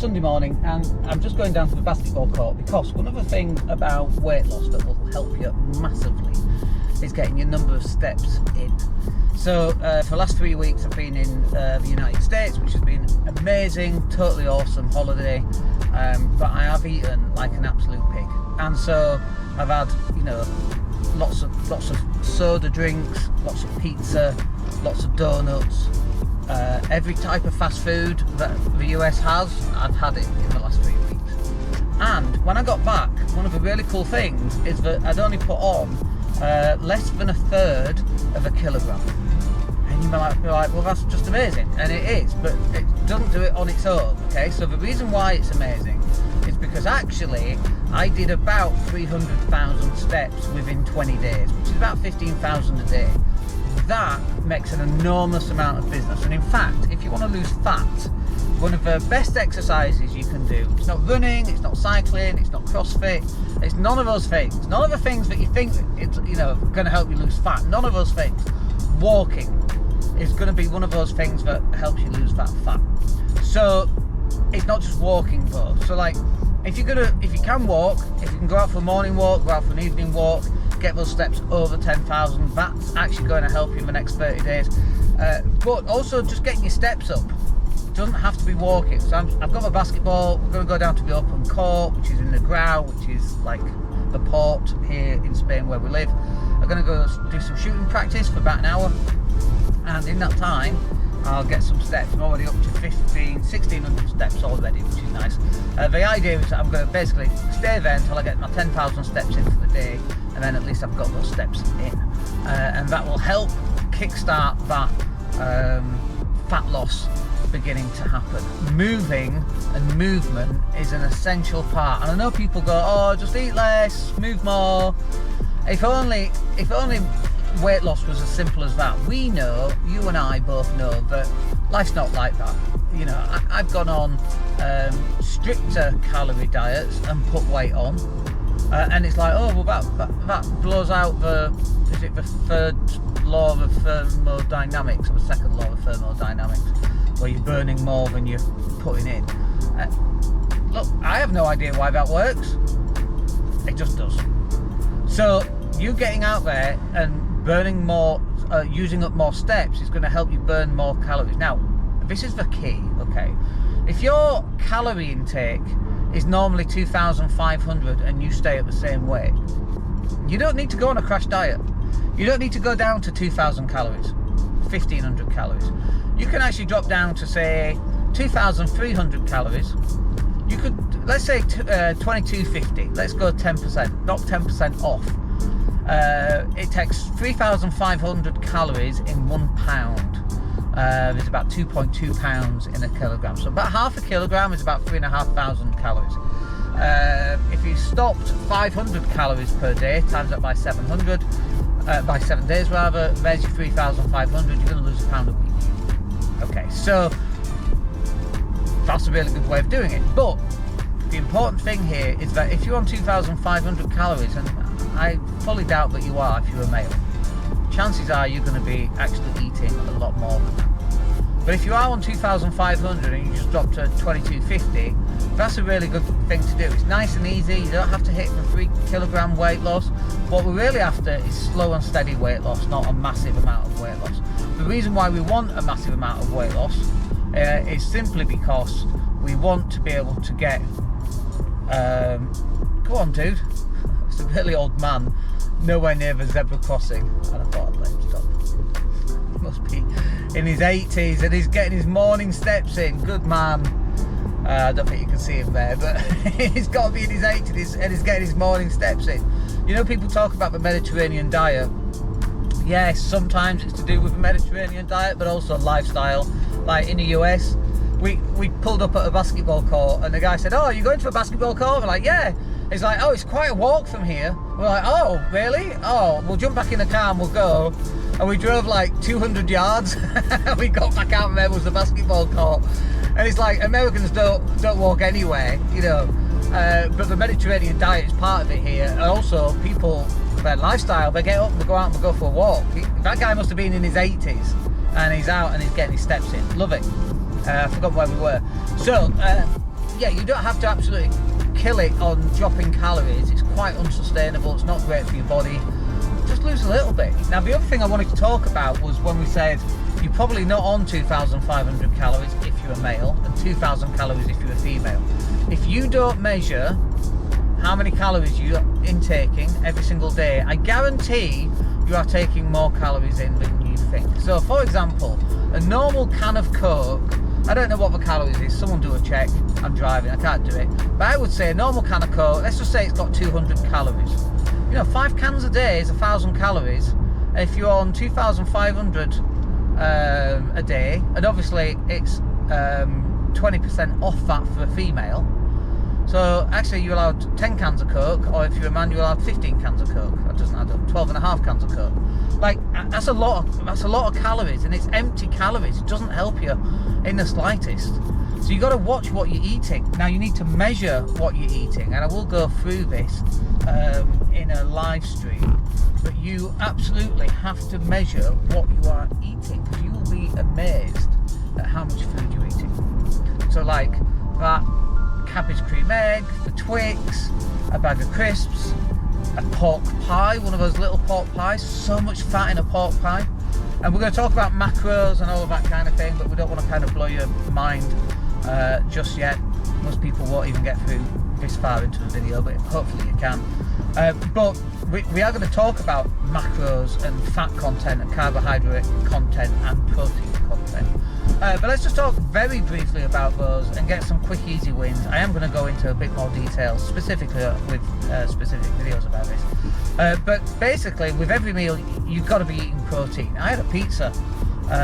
Sunday morning and I'm just going down to the basketball court because one of the things about weight loss that will help you massively is getting your number of steps in. So for the last 3 weeks I've been in the United States, which has been amazing, totally awesome holiday, but I have eaten like an absolute pig. And so I've had, you know, lots of soda drinks, lots of pizza, lots of donuts, every type of fast food that the US has, I've had it in the last 3 weeks. And when I got back, one of the really cool things is that I'd only put on less than a third of a kilogram. And you might be like, well, that's just amazing. And it is, but it doesn't do it on its own, okay? So the reason why it's amazing is because actually I did about 300,000 steps within 20 days, which is about 15,000 a day. That makes an enormous amount of business. And in fact, if you want to lose fat, one of the best exercises you can do, it's not running, it's not cycling, it's not CrossFit, it's none of those things. None of the things that you think it's, you know, going to help you lose fat. None of those things. Walking is going to be one of those things that helps you lose that fat. So it's not just walking though. So like, if you can walk, if you can go out for a morning walk, go out for an evening walk, get those steps over 10,000, that's actually going to help you in the next 30 days. But also just getting your steps up. It doesn't have to be walking. So I've got my basketball, we're going to go down to the open court, which is in the Grau, which is like the port here in Spain where we live. I'm going to go do some shooting practice for about an hour. And in that time, I'll get some steps. I'm already up to 1,600 steps already, which is nice. The idea is that I'm going to basically stay there until I get my 10,000 steps in for the day, and then at least I've got those steps in. And that will help kickstart that fat loss beginning to happen. Moving and movement is an essential part. And I know people go, oh, just eat less, move more. If only weight loss was as simple as that. We know, you and I both know, that life's not like that. You know, I've gone on stricter calorie diets and put weight on, and it's like, oh, well, that blows out the third law of thermodynamics, or the second law of thermodynamics, where you're burning more than you're putting in. Look, I have no idea why that works. It just does. So you getting out there and burning more, using up more steps is going to help you burn more calories. Now, this is the key, okay? If your calorie intake is normally 2,500 and you stay at the same weight, you don't need to go on a crash diet. You don't need to go down to 2,000 calories, 1,500 calories. You can actually drop down to, say, 2,300 calories. You could, let's say 2250, let's go 10%, knock 10% off. It takes 3,500 calories in 1 pound. There's about 2.2 pounds in a kilogram. So about half a kilogram is about 3,500 calories. If you stopped 500 calories per day, times that by 700, by 7 days rather, there's your 3,500, you're going to lose a pound a week. Okay, so that's a really good way of doing it. But the important thing here is that if you're on 2,500 calories, and I fully doubt that you are if you're a male, chances are you're going to be actually eating a lot more than that. But if you are on 2,500 and you just drop to 2,250, that's a really good thing to do. It's nice and easy. You don't have to hit the 3 kilogram weight loss. What we're really after is slow and steady weight loss, not a massive amount of weight loss. The reason why we want a massive amount of weight loss is simply because we want to be able to get go on, dude. It's a really old man, nowhere near the zebra crossing, and I thought I'd let him stop. He must be in his 80s and he's getting his morning steps in. Good man. I don't think you can see him there, but he's got to be in his 80s and he's getting his morning steps in. You know, people talk about the Mediterranean diet. Yes, sometimes it's to do with the Mediterranean diet, but also lifestyle. Like in the US, we pulled up at a basketball court and the guy said, oh, are you going to a basketball court? We're like, yeah. He's like, oh, it's quite a walk from here. We're like, oh, really? Oh, we'll jump back in the car and we'll go. And we drove like 200 yards. We got back out and there was the basketball court. And it's like, Americans don't walk anywhere, you know. But the Mediterranean diet is part of it here. And also, people, their lifestyle, they get up, they go out and they go for a walk. That guy must have been in his 80s. And he's out and he's getting his steps in. Love it. I forgot where we were. So, yeah, you don't have to absolutely kill it on dropping calories. It's quite unsustainable. It's not great for your body. Just lose a little bit. Now, the other thing I wanted to talk about was when we said you're probably not on 2,500 calories if you're a male and 2,000 calories if you're a female. If you don't measure how many calories you're intaking every single day, I guarantee you are taking more calories in than you think. So, for example, a normal can of Coke, I don't know what the calories is, someone do a check, I'm driving, I can't do it, but I would say a normal can of Coke, let's just say it's got 200 calories. 5 cans a day is 1,000 calories. If you're on 2,500 a day, and obviously it's 20% off that for a female, so actually you're allowed 10 cans of Coke, or if you're a man you're allowed 15 cans of Coke. That doesn't add up. 12.5 cans of Coke. Like, that's a lot of calories, and it's empty calories. It doesn't help you in the slightest. So you got to watch what you're eating. Now you need to measure what you're eating, and I will go through this in a live stream. But you absolutely have to measure what you are eating, because you will be amazed at how much food you're eating. So like that cabbage cream egg, the Twix, a bag of crisps, a pork pie, one of those little pork pies, so much fat in a pork pie. And we're going to talk about macros and all of that kind of thing, but we don't want to kind of blow your mind just yet. Most people won't even get through this far into the video, but hopefully you can. But we are going to talk about macros and fat content and carbohydrate content and protein content. But let's just talk very briefly about those and get some quick, easy wins. I am going to go into a bit more detail, specifically with specific videos about this. But basically, with every meal, you've got to be eating protein. I had a pizza,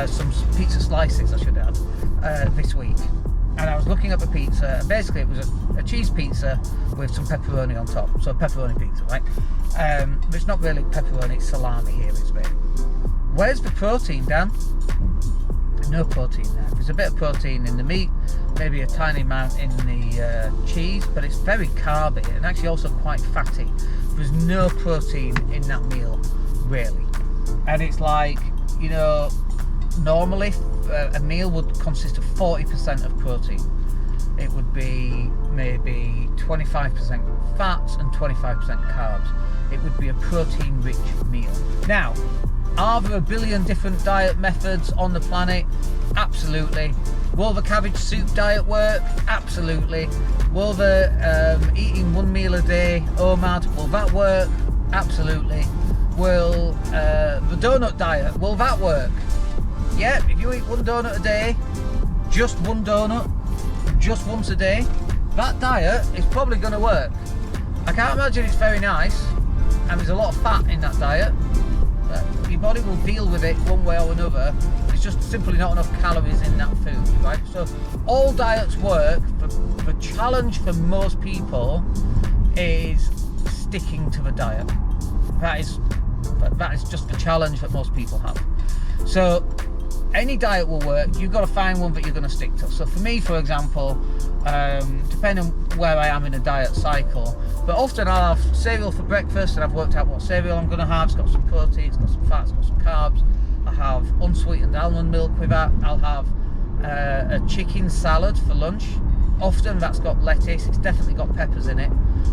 some pizza slices I should add, this week. And I was looking up a pizza, and basically it was a cheese pizza with some pepperoni on top. So a pepperoni pizza, right? But it's not really pepperoni, it's salami here, it's bit. Where's the protein, Dan? No protein there. There's a bit of protein in the meat, maybe a tiny amount in the cheese, but it's very carby and actually also quite fatty. There's no protein in that meal, really. And it's like, normally a meal would consist of 40% of protein. It would be maybe 25% fats and 25% carbs. It would be a protein-rich meal. Now, are there a billion different diet methods on the planet? Absolutely. Will the cabbage soup diet work? Absolutely. Will the eating one meal a day, OMAD, will that work? Absolutely. Will the donut diet, will that work? Yeah, if you eat one donut a day, just one donut, just once a day, that diet is probably going to work. I can't imagine it's very nice, and there's a lot of fat in that diet. Your body will deal with it one way or another. There's just simply not enough calories in that food, right? So all diets work. The challenge for most people is sticking to the diet. That is just the challenge that most people have. So any diet will work. You've got to find one that you're going to stick to. So for me, for example, depending on where I am in a diet cycle, but often I'll have cereal for breakfast, and I've worked out what cereal I'm going to have. It's got some protein, it's got some fats, it's got some carbs. I have unsweetened almond milk with that. I'll have a chicken salad for lunch. Often that's got lettuce, it's definitely got peppers in it.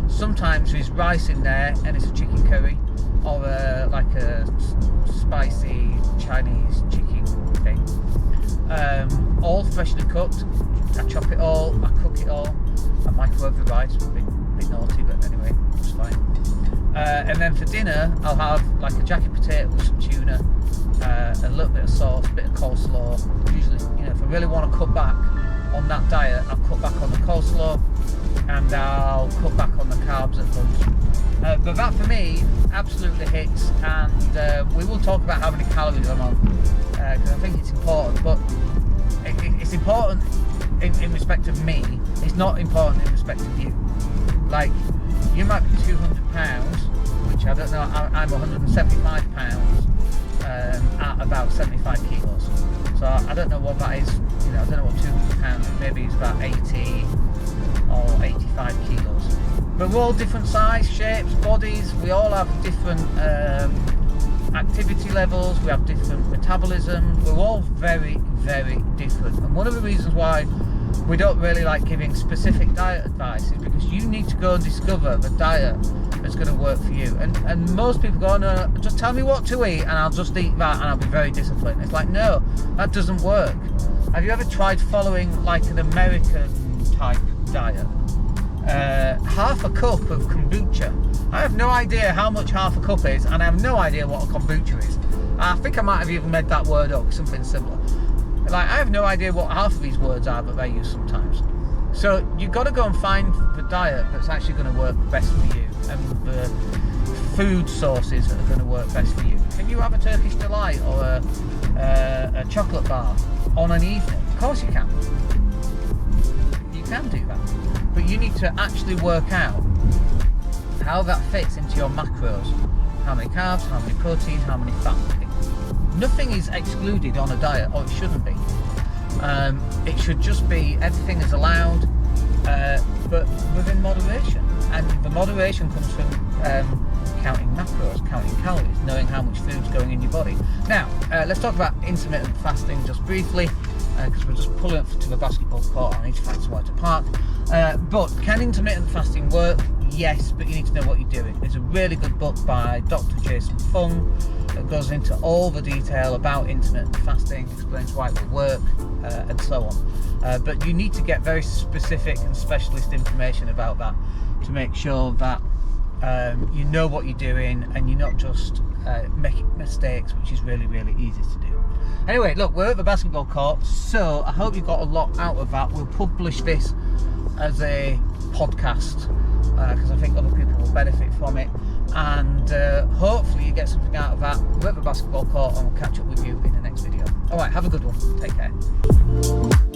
Sometimes there's rice in there and it's a chicken curry, or like a spicy Chinese chicken thing. All freshly cooked. I chop it all, I cook it all, I microwave the rice, a bit naughty, but anyway, it's fine. And then for dinner, I'll have like a jacket potato with some tuna, a little bit of sauce, a bit of coleslaw. Usually, if I really want to cut back on that diet, I'll cut back on the coleslaw, and I'll cut back on the carbs at lunch. But that for me absolutely hits, and we will talk about how many calories I'm on, because I think it's important, but it's important in respect of me. It's not important in respect of you. Like, you might be 200 pounds, which I don't know, I'm 175 pounds at about 75 kilos. So I don't know what that is, I don't know what 200 pounds is, maybe it's about 80 or 85 kilos. But we're all different size, shapes, bodies, we all have different activity levels, we have different metabolism, we're all very, very different. And one of the reasons why we don't really like giving specific diet advice is because you need to go and discover the diet that's going to work for you. And most people go, no, just tell me what to eat and I'll just eat that and I'll be very disciplined. It's like, no, that doesn't work. Have you ever tried following like an American type diet? Half a cup of kombucha. I have no idea how much half a cup is, and I have no idea what a kombucha is. I think I might have even made that word up, something similar. Like, I have no idea what half of these words are, but they use sometimes. So you've got to go and find the diet that's actually going to work best for you, and the food sources that are going to work best for you. Can you have a Turkish delight or a chocolate bar on an evening? Of course you can. You can do that, but you need to actually work out how that fits into your macros. How many carbs, how many protein, how many fat. Nothing is excluded on a diet, or it shouldn't be. It should just be everything is allowed, but within moderation. And the moderation comes from counting macros, counting calories, knowing how much food's going in your body. Now, let's talk about intermittent fasting just briefly, because we're just pulling up to the basketball court. I need to find somewhere to park. But can intermittent fasting work? Yes, but you need to know what you're doing. There's a really good book by Dr. Jason Fung that goes into all the detail about intermittent fasting, explains why it will work, and so on. But you need to get very specific and specialist information about that to make sure that you know what you're doing and you're not just making mistakes, which is really, really easy to do. Anyway, look, we're at the basketball court, so I hope you got a lot out of that. We'll publish this as a podcast because I think other people will benefit from it, and hopefully you get something out of that. We're at the basketball court and we'll catch up with you in the next video. Alright, have a good one. Take care.